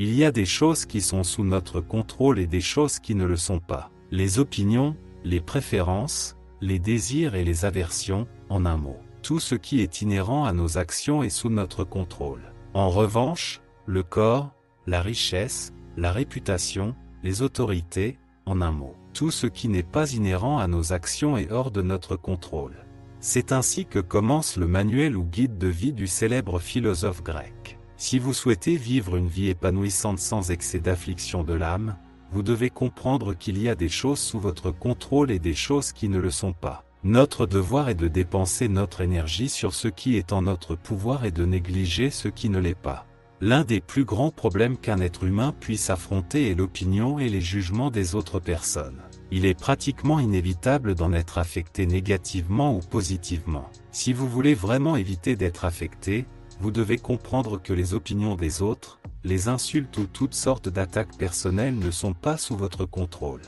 Il y a des choses qui sont sous notre contrôle et des choses qui ne le sont pas. Les opinions, les préférences, les désirs et les aversions, en un mot. Tout ce qui est inhérent à nos actions est sous notre contrôle. En revanche, le corps, la richesse, la réputation, les autorités, en un mot. Tout ce qui n'est pas inhérent à nos actions est hors de notre contrôle. C'est ainsi que commence le manuel ou guide de vie du célèbre philosophe grec. Si vous souhaitez vivre une vie épanouissante sans excès d'affliction de l'âme, vous devez comprendre qu'il y a des choses sous votre contrôle et des choses qui ne le sont pas. Notre devoir est de dépenser notre énergie sur ce qui est en notre pouvoir et de négliger ce qui ne l'est pas. L'un des plus grands problèmes qu'un être humain puisse affronter est l'opinion et les jugements des autres personnes. Il est pratiquement inévitable d'en être affecté négativement ou positivement. Si vous voulez vraiment éviter d'être affecté, vous devez comprendre que les opinions des autres, les insultes ou toutes sortes d'attaques personnelles ne sont pas sous votre contrôle.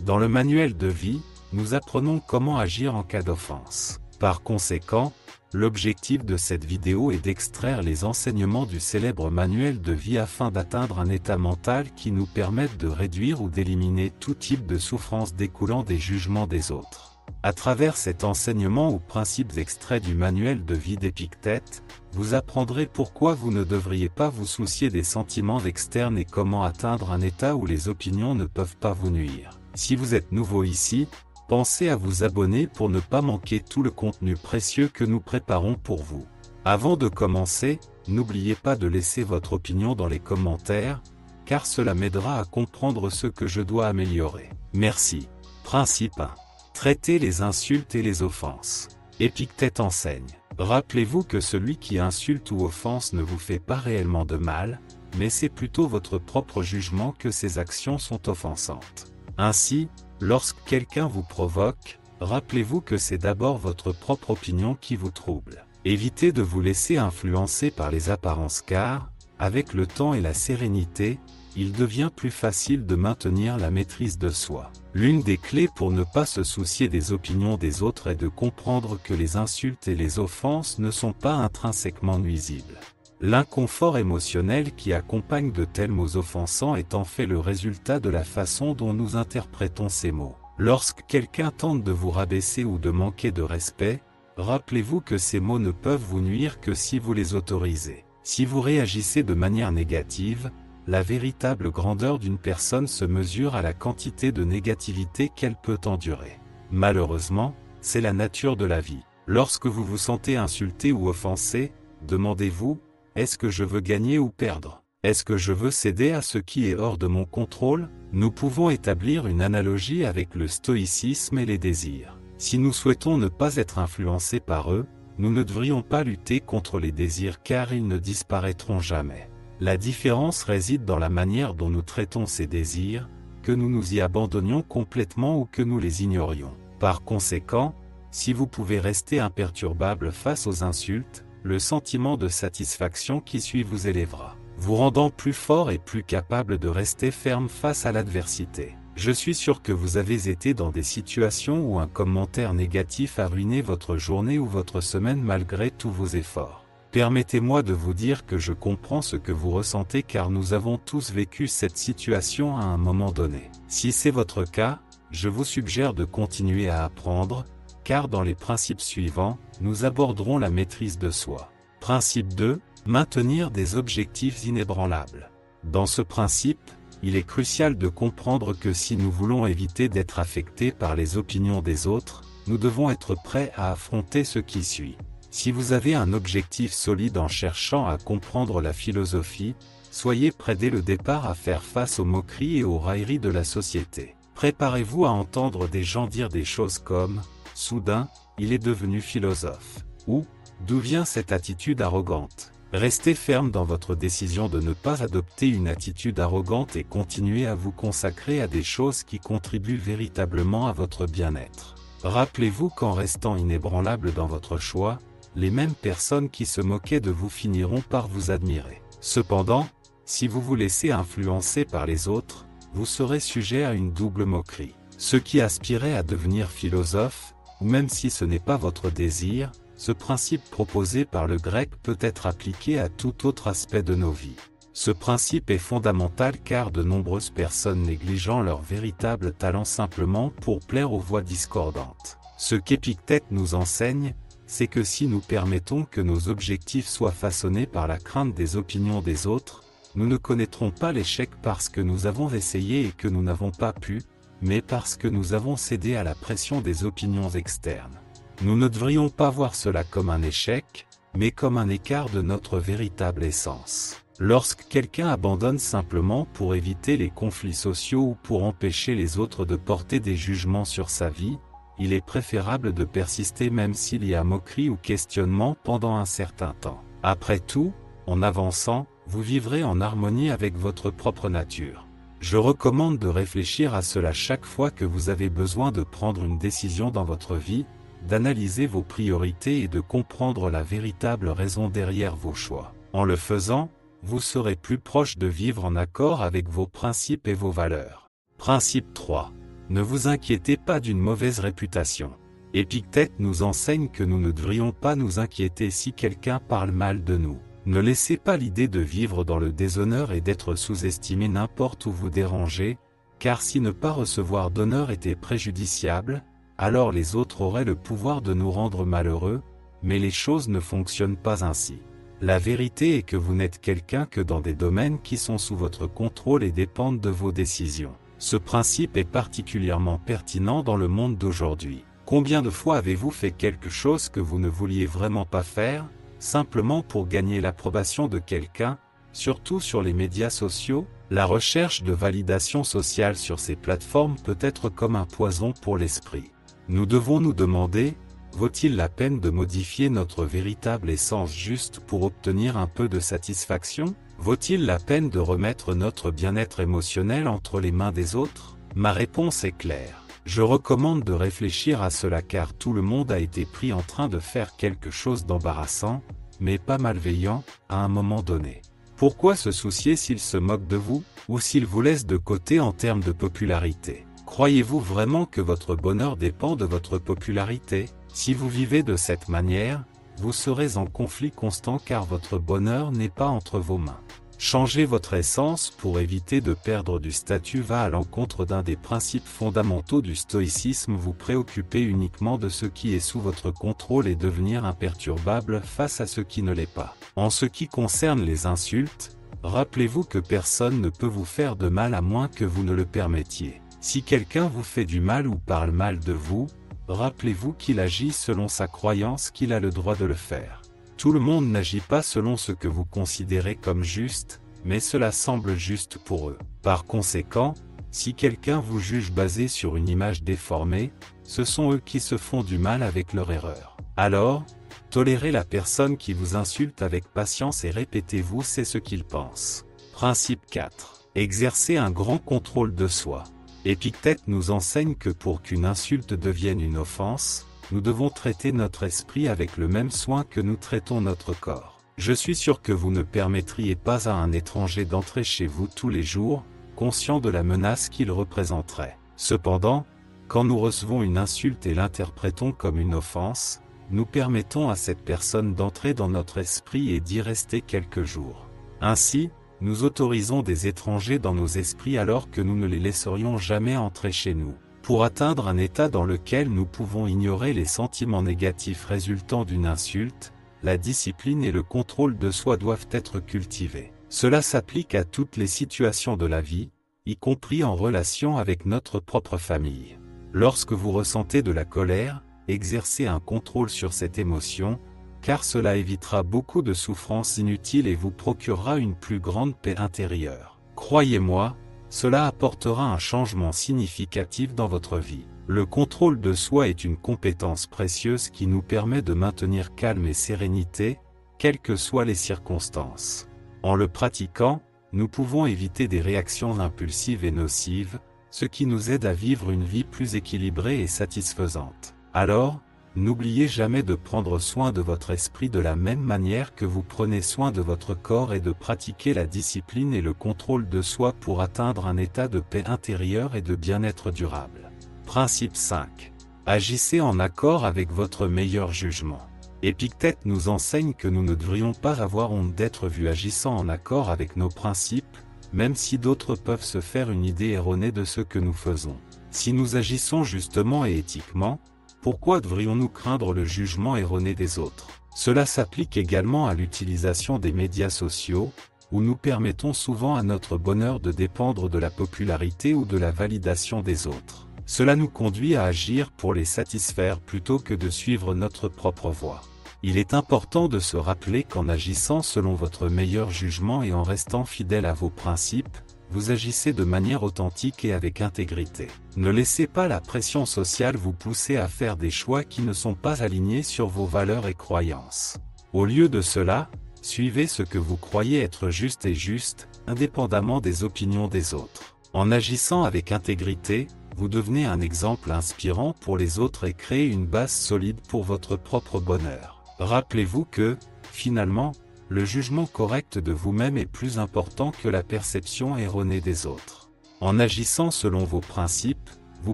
Dans le manuel de vie, nous apprenons comment agir en cas d'offense. Par conséquent, l'objectif de cette vidéo est d'extraire les enseignements du célèbre manuel de vie afin d'atteindre un état mental qui nous permette de réduire ou d'éliminer tout type de souffrance découlant des jugements des autres. À travers cet enseignement ou principes extraits du manuel de vie d'Épictète, vous apprendrez pourquoi vous ne devriez pas vous soucier des sentiments externes et comment atteindre un état où les opinions ne peuvent pas vous nuire. Si vous êtes nouveau ici, pensez à vous abonner pour ne pas manquer tout le contenu précieux que nous préparons pour vous. Avant de commencer, n'oubliez pas de laisser votre opinion dans les commentaires, car cela m'aidera à comprendre ce que je dois améliorer. Merci. Principe 1. Traitez les insultes et les offenses. Épictète enseigne. Rappelez-vous que celui qui insulte ou offense ne vous fait pas réellement de mal, mais c'est plutôt votre propre jugement que ses actions sont offensantes. Ainsi, lorsque quelqu'un vous provoque, rappelez-vous que c'est d'abord votre propre opinion qui vous trouble. Évitez de vous laisser influencer par les apparences car, avec le temps et la sérénité, il devient plus facile de maintenir la maîtrise de soi. L'une des clés pour ne pas se soucier des opinions des autres est de comprendre que les insultes et les offenses ne sont pas intrinsèquement nuisibles. L'inconfort émotionnel qui accompagne de tels mots offensants est en fait le résultat de la façon dont nous interprétons ces mots. Lorsque quelqu'un tente de vous rabaisser ou de manquer de respect, rappelez-vous que ces mots ne peuvent vous nuire que si vous les autorisez. Si vous réagissez de manière négative, la véritable grandeur d'une personne se mesure à la quantité de négativité qu'elle peut endurer. Malheureusement, c'est la nature de la vie. Lorsque vous vous sentez insulté ou offensé, demandez-vous, est-ce que je veux gagner ou perdre? Est-ce que je veux céder à ce qui est hors de mon contrôle? Nous pouvons établir une analogie avec le stoïcisme et les désirs. Si nous souhaitons ne pas être influencés par eux, nous ne devrions pas lutter contre les désirs car ils ne disparaîtront jamais. La différence réside dans la manière dont nous traitons ces désirs, que nous nous y abandonnions complètement ou que nous les ignorions. Par conséquent, si vous pouvez rester imperturbable face aux insultes, le sentiment de satisfaction qui suit vous élèvera, vous rendant plus fort et plus capable de rester ferme face à l'adversité. Je suis sûr que vous avez été dans des situations où un commentaire négatif a ruiné votre journée ou votre semaine malgré tous vos efforts. Permettez-moi de vous dire que je comprends ce que vous ressentez car nous avons tous vécu cette situation à un moment donné. Si c'est votre cas, je vous suggère de continuer à apprendre, car dans les principes suivants, nous aborderons la maîtrise de soi. Principe 2. Maintenir des objectifs inébranlables. Dans ce principe, il est crucial de comprendre que si nous voulons éviter d'être affectés par les opinions des autres, nous devons être prêts à affronter ce qui suit. Si vous avez un objectif solide en cherchant à comprendre la philosophie, soyez prêts dès le départ à faire face aux moqueries et aux railleries de la société. Préparez-vous à entendre des gens dire des choses comme « Soudain, il est devenu philosophe » ou « D'où vient cette attitude arrogante ?» Restez ferme dans votre décision de ne pas adopter une attitude arrogante et continuez à vous consacrer à des choses qui contribuent véritablement à votre bien-être. Rappelez-vous qu'en restant inébranlable dans votre choix, les mêmes personnes qui se moquaient de vous finiront par vous admirer. Cependant, si vous vous laissez influencer par les autres, vous serez sujet à une double moquerie. Ceux qui aspiraient à devenir philosophes, ou même si ce n'est pas votre désir, ce principe proposé par le grec peut être appliqué à tout autre aspect de nos vies. Ce principe est fondamental car de nombreuses personnes négligent leur véritable talent simplement pour plaire aux voix discordantes. Ce qu'Épictète nous enseigne, c'est que si nous permettons que nos objectifs soient façonnés par la crainte des opinions des autres, nous ne connaîtrons pas l'échec parce que nous avons essayé et que nous n'avons pas pu, mais parce que nous avons cédé à la pression des opinions externes. Nous ne devrions pas voir cela comme un échec, mais comme un écart de notre véritable essence. Lorsque quelqu'un abandonne simplement pour éviter les conflits sociaux ou pour empêcher les autres de porter des jugements sur sa vie, il est préférable de persister même s'il y a moquerie ou questionnement pendant un certain temps. Après tout, en avançant, vous vivrez en harmonie avec votre propre nature. Je recommande de réfléchir à cela chaque fois que vous avez besoin de prendre une décision dans votre vie, d'analyser vos priorités et de comprendre la véritable raison derrière vos choix. En le faisant, vous serez plus proche de vivre en accord avec vos principes et vos valeurs. Principe 3. Ne vous inquiétez pas d'une mauvaise réputation. Épictète nous enseigne que nous ne devrions pas nous inquiéter si quelqu'un parle mal de nous. Ne laissez pas l'idée de vivre dans le déshonneur et d'être sous-estimé n'importe où vous déranger, car si ne pas recevoir d'honneur était préjudiciable, alors les autres auraient le pouvoir de nous rendre malheureux, mais les choses ne fonctionnent pas ainsi. La vérité est que vous n'êtes quelqu'un que dans des domaines qui sont sous votre contrôle et dépendent de vos décisions. Ce principe est particulièrement pertinent dans le monde d'aujourd'hui. Combien de fois avez-vous fait quelque chose que vous ne vouliez vraiment pas faire, simplement pour gagner l'approbation de quelqu'un, surtout sur les médias sociaux? La recherche de validation sociale sur ces plateformes peut être comme un poison pour l'esprit. Nous devons nous demander, vaut-il la peine de modifier notre véritable essence juste pour obtenir un peu de satisfaction? Vaut-il la peine de remettre notre bien-être émotionnel entre les mains des autres? Ma réponse est claire. Je recommande de réfléchir à cela car tout le monde a été pris en train de faire quelque chose d'embarrassant, mais pas malveillant, à un moment donné. Pourquoi se soucier s'il se moque de vous, ou s'il vous laisse de côté en termes de popularité? Croyez-vous vraiment que votre bonheur dépend de votre popularité? Si vous vivez de cette manière, vous serez en conflit constant car votre bonheur n'est pas entre vos mains. Changer votre essence pour éviter de perdre du statut va à l'encontre d'un des principes fondamentaux du stoïcisme. Vous préoccuper uniquement de ce qui est sous votre contrôle et devenir imperturbable face à ce qui ne l'est pas. En ce qui concerne les insultes, rappelez-vous que personne ne peut vous faire de mal à moins que vous ne le permettiez. Si quelqu'un vous fait du mal ou parle mal de vous, rappelez-vous qu'il agit selon sa croyance qu'il a le droit de le faire. Tout le monde n'agit pas selon ce que vous considérez comme juste, mais cela semble juste pour eux. Par conséquent, si quelqu'un vous juge basé sur une image déformée, ce sont eux qui se font du mal avec leur erreur. Alors, tolérez la personne qui vous insulte avec patience et répétez-vous c'est ce qu'il pense. Principe 4. Exercez un grand contrôle de soi. Épictète nous enseigne que pour qu'une insulte devienne une offense, nous devons traiter notre esprit avec le même soin que nous traitons notre corps. Je suis sûr que vous ne permettriez pas à un étranger d'entrer chez vous tous les jours, conscient de la menace qu'il représenterait. Cependant, quand nous recevons une insulte et l'interprétons comme une offense, nous permettons à cette personne d'entrer dans notre esprit et d'y rester quelques jours. Ainsi, nous autorisons des étrangers dans nos esprits alors que nous ne les laisserions jamais entrer chez nous. Pour atteindre un état dans lequel nous pouvons ignorer les sentiments négatifs résultant d'une insulte, la discipline et le contrôle de soi doivent être cultivés. Cela s'applique à toutes les situations de la vie, y compris en relation avec notre propre famille. Lorsque vous ressentez de la colère, exercez un contrôle sur cette émotion, car cela évitera beaucoup de souffrances inutiles et vous procurera une plus grande paix intérieure. Croyez-moi, cela apportera un changement significatif dans votre vie. Le contrôle de soi est une compétence précieuse qui nous permet de maintenir calme et sérénité, quelles que soient les circonstances. En le pratiquant, nous pouvons éviter des réactions impulsives et nocives, ce qui nous aide à vivre une vie plus équilibrée et satisfaisante. Alors, n'oubliez jamais de prendre soin de votre esprit de la même manière que vous prenez soin de votre corps et de pratiquer la discipline et le contrôle de soi pour atteindre un état de paix intérieure et de bien-être durable. Principe 5. Agissez en accord avec votre meilleur jugement. Épictète nous enseigne que nous ne devrions pas avoir honte d'être vus agissant en accord avec nos principes, même si d'autres peuvent se faire une idée erronée de ce que nous faisons. Si nous agissons justement et éthiquement, pourquoi devrions-nous craindre le jugement erroné des autres? Cela s'applique également à l'utilisation des médias sociaux, où nous permettons souvent à notre bonheur de dépendre de la popularité ou de la validation des autres. Cela nous conduit à agir pour les satisfaire plutôt que de suivre notre propre voie. Il est important de se rappeler qu'en agissant selon votre meilleur jugement et en restant fidèle à vos principes, vous agissez de manière authentique et avec intégrité. Ne laissez pas la pression sociale vous pousser à faire des choix qui ne sont pas alignés sur vos valeurs et croyances. Au lieu de cela, suivez ce que vous croyez être juste et juste, indépendamment des opinions des autres. En agissant avec intégrité, vous devenez un exemple inspirant pour les autres et créez une base solide pour votre propre bonheur. Rappelez-vous que, finalement, le jugement correct de vous-même est plus important que la perception erronée des autres. En agissant selon vos principes, vous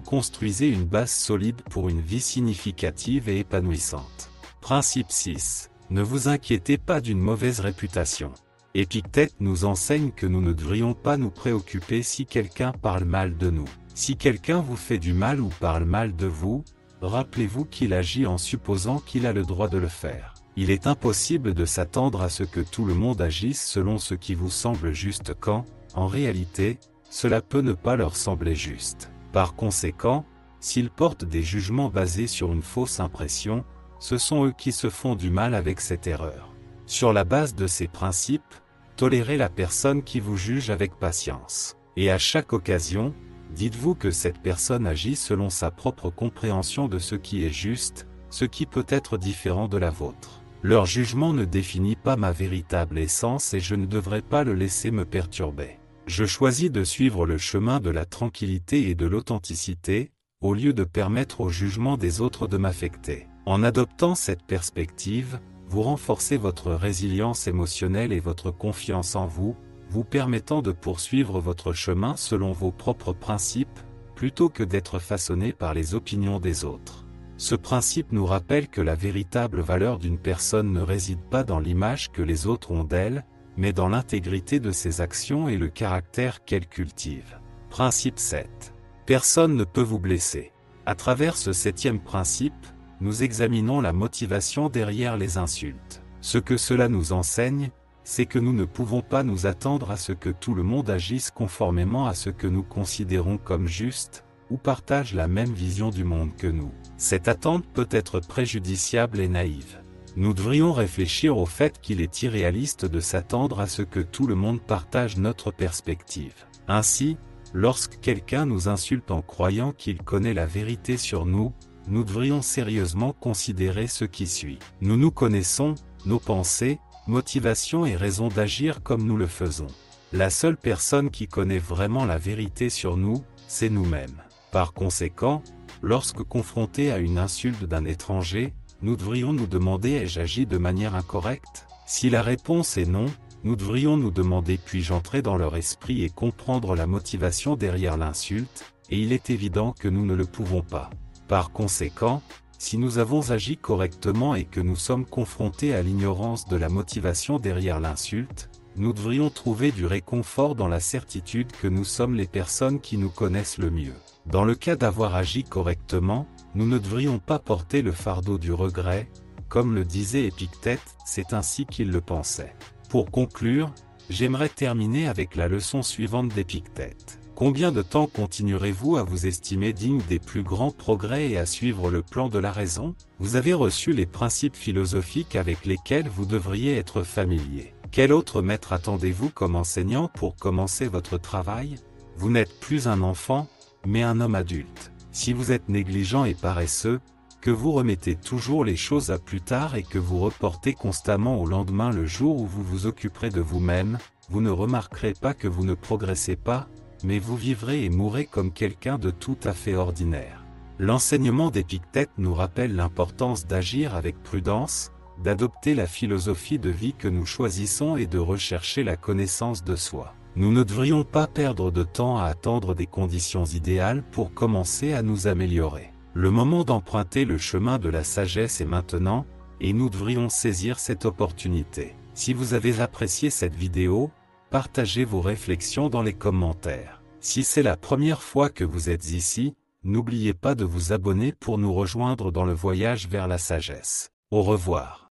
construisez une base solide pour une vie significative et épanouissante. Principe 6. Ne vous inquiétez pas d'une mauvaise réputation. Épictète nous enseigne que nous ne devrions pas nous préoccuper si quelqu'un parle mal de nous. Si quelqu'un vous fait du mal ou parle mal de vous, rappelez-vous qu'il agit en supposant qu'il a le droit de le faire. Il est impossible de s'attendre à ce que tout le monde agisse selon ce qui vous semble juste quand, en réalité, cela peut ne pas leur sembler juste. Par conséquent, s'ils portent des jugements basés sur une fausse impression, ce sont eux qui se font du mal avec cette erreur. Sur la base de ces principes, tolérez la personne qui vous juge avec patience. Et à chaque occasion, dites-vous que cette personne agit selon sa propre compréhension de ce qui est juste, ce qui peut être différent de la vôtre. Leur jugement ne définit pas ma véritable essence et je ne devrais pas le laisser me perturber. Je choisis de suivre le chemin de la tranquillité et de l'authenticité, au lieu de permettre au jugement des autres de m'affecter. En adoptant cette perspective, vous renforcez votre résilience émotionnelle et votre confiance en vous, vous permettant de poursuivre votre chemin selon vos propres principes, plutôt que d'être façonné par les opinions des autres. Ce principe nous rappelle que la véritable valeur d'une personne ne réside pas dans l'image que les autres ont d'elle, mais dans l'intégrité de ses actions et le caractère qu'elle cultive. Principe 7. Personne ne peut vous blesser. À travers ce 7e principe, nous examinons la motivation derrière les insultes. Ce que cela nous enseigne, c'est que nous ne pouvons pas nous attendre à ce que tout le monde agisse conformément à ce que nous considérons comme juste, ou partage la même vision du monde que nous. Cette attente peut être préjudiciable et naïve. Nous devrions réfléchir au fait qu'il est irréaliste de s'attendre à ce que tout le monde partage notre perspective. Ainsi, lorsque quelqu'un nous insulte en croyant qu'il connaît la vérité sur nous, nous devrions sérieusement considérer ce qui suit. Nous nous connaissons, nos pensées, motivations et raisons d'agir comme nous le faisons. La seule personne qui connaît vraiment la vérité sur nous, c'est nous-mêmes. Par conséquent, lorsque confrontés à une insulte d'un étranger, nous devrions nous demander ai-je agi de manière incorrecte? Si la réponse est non, nous devrions nous demander puis-je entrer dans leur esprit et comprendre la motivation derrière l'insulte, et il est évident que nous ne le pouvons pas. Par conséquent, si nous avons agi correctement et que nous sommes confrontés à l'ignorance de la motivation derrière l'insulte, nous devrions trouver du réconfort dans la certitude que nous sommes les personnes qui nous connaissent le mieux. Dans le cas d'avoir agi correctement, nous ne devrions pas porter le fardeau du regret, comme le disait Épictète, c'est ainsi qu'il le pensait. Pour conclure, j'aimerais terminer avec la leçon suivante d'Épictète. Combien de temps continuerez-vous à vous estimer digne des plus grands progrès et à suivre le plan de la raison? Vous avez reçu les principes philosophiques avec lesquels vous devriez être familier. Quel autre maître attendez-vous comme enseignant pour commencer votre travail? Vous n'êtes plus un enfant, mais un homme adulte. Si vous êtes négligent et paresseux, que vous remettez toujours les choses à plus tard et que vous reportez constamment au lendemain le jour où vous vous occuperez de vous-même, vous ne remarquerez pas que vous ne progressez pas, mais vous vivrez et mourrez comme quelqu'un de tout à fait ordinaire. L'enseignement d'Épictète nous rappelle l'importance d'agir avec prudence, d'adopter la philosophie de vie que nous choisissons et de rechercher la connaissance de soi. Nous ne devrions pas perdre de temps à attendre des conditions idéales pour commencer à nous améliorer. Le moment d'emprunter le chemin de la sagesse est maintenant, et nous devrions saisir cette opportunité. Si vous avez apprécié cette vidéo, partagez vos réflexions dans les commentaires. Si c'est la première fois que vous êtes ici, n'oubliez pas de vous abonner pour nous rejoindre dans le voyage vers la sagesse. Au revoir.